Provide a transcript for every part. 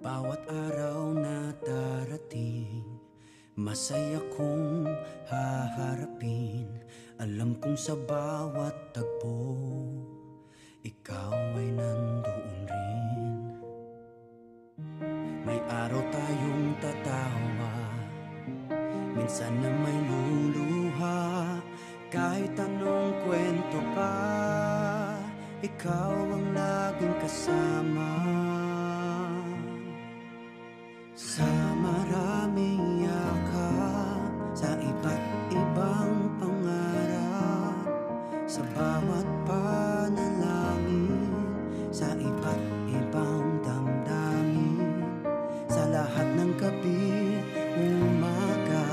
Bawat araw na darating, masaya kong haharapin. Alam kong sa bawat tagpo, ikaw ay nandoon rin. May araw tayong tatawa, minsan na may luluha. Kahit anong kwento pa, ikaw ang laging kasama. Sa maraming yakap, sa iba't ibang pangarap, sa bawat panalangin, sa iba't ibang damdamin, sa lahat ng gabi, umaga,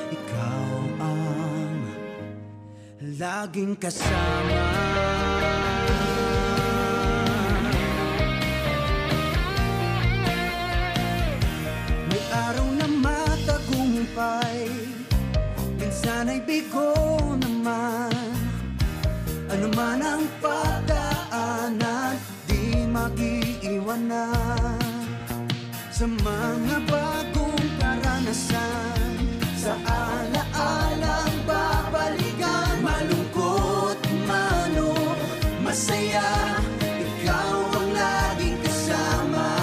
ikaw ang laging kasama. Araw na matagumpay, minsan ay bigo naman. Ano man ang pagdaanan, di mag-iiwanan. Sa mga bagong karanasan, sa alaalang babalikan. Malungkot man o masaya, ikaw ang laging kasama.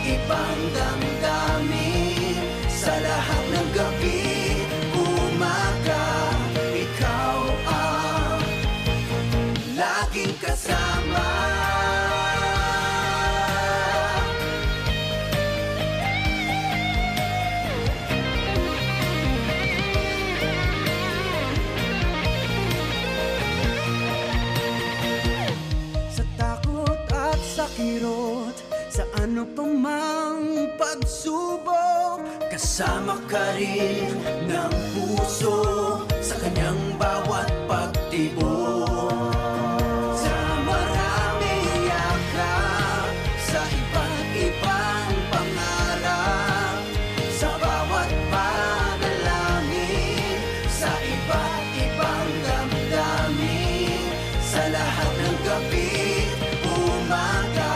Ibang damdamin, sa lahat ng gabi, umaga, ikaw ang laging kasama. Sa takot at sa kirot, sa ano pang mang pagsubok, kasama ka rin ng puso sa kanyang bawat pagtibok. Sa maraming yakap, sa iba't ibang pangarap, sa bawat panalangin, sa iba't ibang damdamin, sa lahat ng gabi, umaga,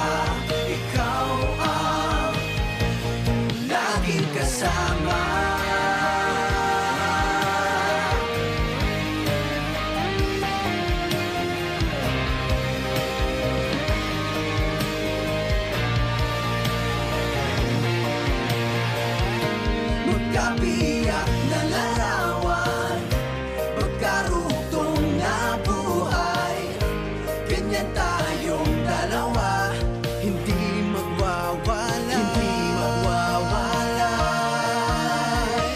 ikaw ang laging kasama. Magkabiyak na larawan, magkarugtong na buhay, ganyan tayong dalawa, hindi magwawala, hindi magwawala.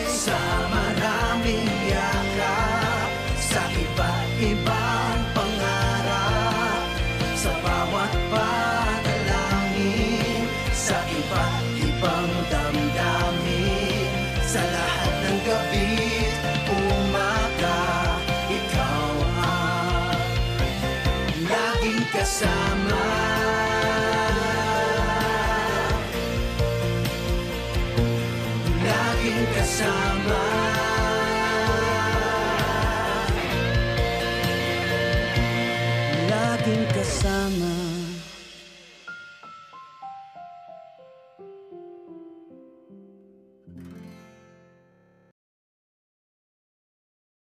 Sa maraming yakap, sa iba't ibang pangarap, sa bawat panalangin, sa iba't ibang damdamin, sa lahat ng gabi, umaga, ikaw ang laging kasama. Laging kasama. Laging kasama.